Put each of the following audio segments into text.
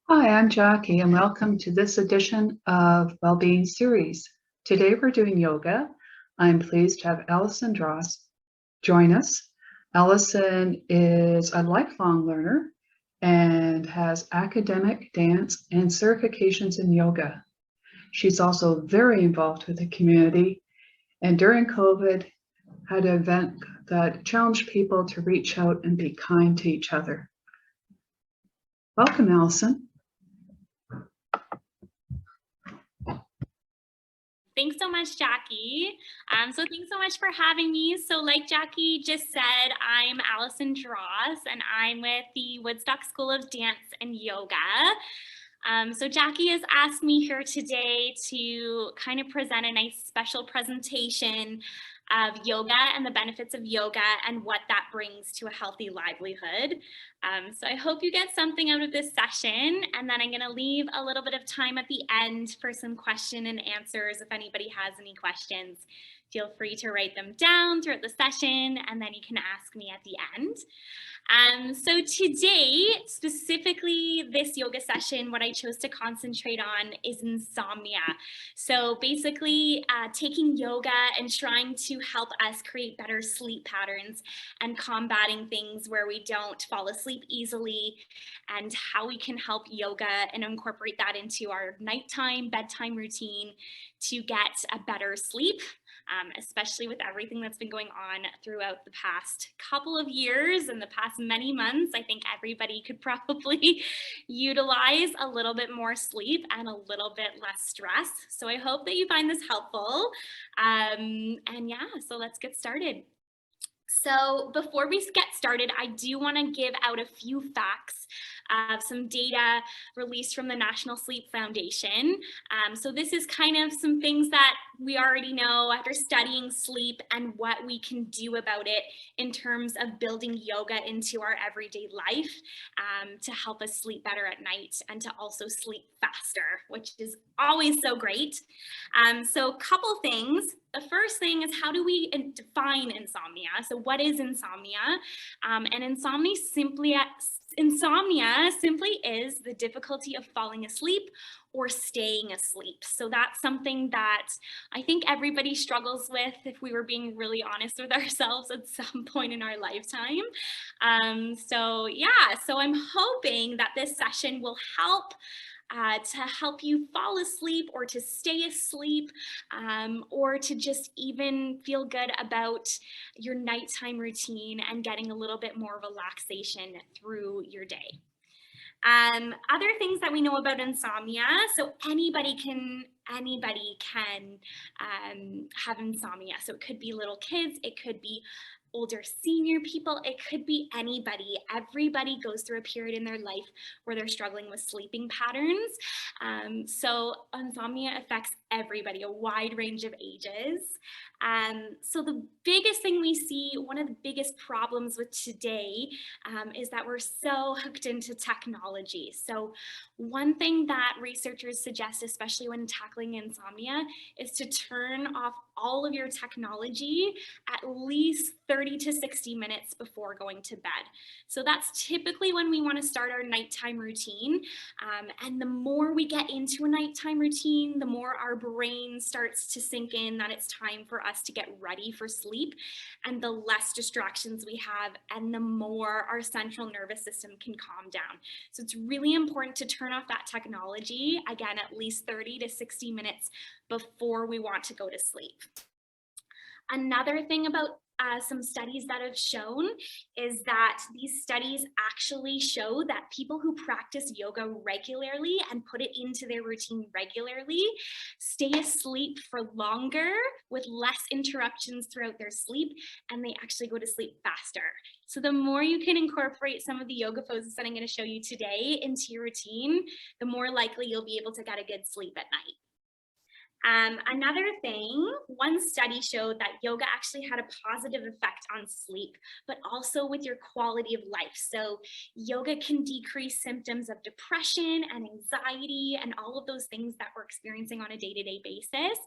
Hi, I'm Jackie, and welcome to this edition of Wellbeing Series. Today we're doing yoga. I'm pleased to have Allison Drost join us. Allison is a lifelong learner and has academic, dance, and certifications in yoga. She's also very involved with the community, and during COVID had an event that challenged people to reach out and be kind to each other. Welcome, Allison. Thanks so much, Jackie. So thanks so much for having me. So like Jackie just said, I'm Allison Drost, and I'm with the Woodstock School of Dance and Yoga. So Jackie has asked me here today to kind of present a nice special presentation of yoga and the benefits of yoga and what that brings to a healthy livelihood. So I hope you get something out of this session, and then I'm going to leave a little bit of time at the end for some question and answers. If anybody has any questions, feel free to write them down throughout the session, and then you can ask me at the end. So today, specifically this yoga session, what I chose to concentrate on is insomnia. So basically taking yoga and trying to help us create better sleep patterns and combating things where we don't fall asleep easily, and how we can help yoga and incorporate that into our nighttime, bedtime routine to get a better sleep. Especially with everything that's been going on throughout the past couple of years and the past many months. I think everybody could probably utilize a little bit more sleep and a little bit less stress. So I hope that you find this helpful. And yeah, so let's get started. So before we get started, I do want to give out a few facts of some data released from the National Sleep Foundation. So this is kind of some things that we already know after studying sleep and what we can do about it in terms of building yoga into our everyday life to help us sleep better at night and to also sleep faster, which is always so great. So a couple things. The first thing is, how do we define insomnia? So what is insomnia? And insomnia simply is the difficulty of falling asleep or staying asleep. So that's something that I think everybody struggles with, if we were being really honest with ourselves at some point in our lifetime. So I'm hoping that this session will help to help you fall asleep or to stay asleep, or to just even feel good about your nighttime routine and getting a little bit more relaxation through your day. Other things that we know about insomnia, so anybody can have insomnia. So it could be little kids, it could be older senior people, it could be anybody. Everybody goes through a period in their life where they're struggling with sleeping patterns. So insomnia affects everybody, a wide range of ages. So the biggest thing we see, one of the biggest problems with today, is that we're so hooked into technology. So one thing that researchers suggest, especially when tackling insomnia, is to turn off all of your technology at least 30 to 60 minutes before going to bed. So that's typically when we want to start our nighttime routine. And the more we get into a nighttime routine, the more our brain starts to sink in that it's time for us to get ready for sleep, and the less distractions we have, and the more our central nervous system can calm down. So it's really important to turn off that technology, again, at least 30 to 60 minutes before we want to go to sleep. Another thing about some studies that have shown is that these studies actually show that people who practice yoga regularly and put it into their routine regularly stay asleep for longer with less interruptions throughout their sleep, and they actually go to sleep faster. So the more you can incorporate some of the yoga poses that I'm going to show you today into your routine, the more likely you'll be able to get a good sleep at night. Another thing, one study showed that yoga actually had a positive effect on sleep, but also with your quality of life. So yoga can decrease symptoms of depression and anxiety and all of those things that we're experiencing on a day-to-day basis.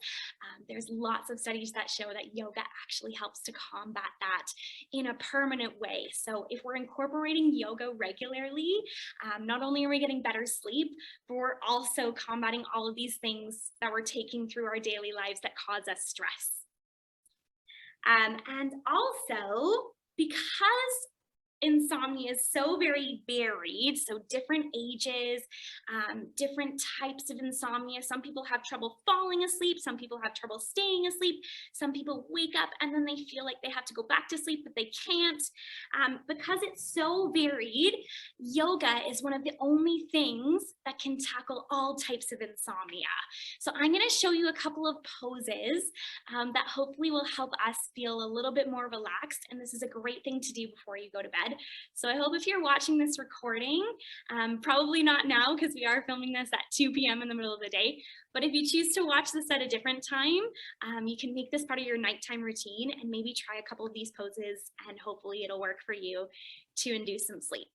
There's lots of studies that show that yoga actually helps to combat that in a permanent way. So if we're incorporating yoga regularly, not only are we getting better sleep, but we're also combating all of these things that we're taking through our daily lives that cause us stress. And also, because insomnia is so very varied, so different ages, different types of insomnia. Some people have trouble falling asleep, some people have trouble staying asleep, some people wake up and then they feel like they have to go back to sleep, but they can't. Because it's so varied, yoga is one of the only things that can tackle all types of insomnia. So I'm going to show you a couple of poses that hopefully will help us feel a little bit more relaxed. And this is a great thing to do before you go to bed. So I hope if you're watching this recording, probably not now because we are filming this at 2 p.m. in the middle of the day, but if you choose to watch this at a different time, you can make this part of your nighttime routine and maybe try a couple of these poses and hopefully it'll work for you to induce some sleep.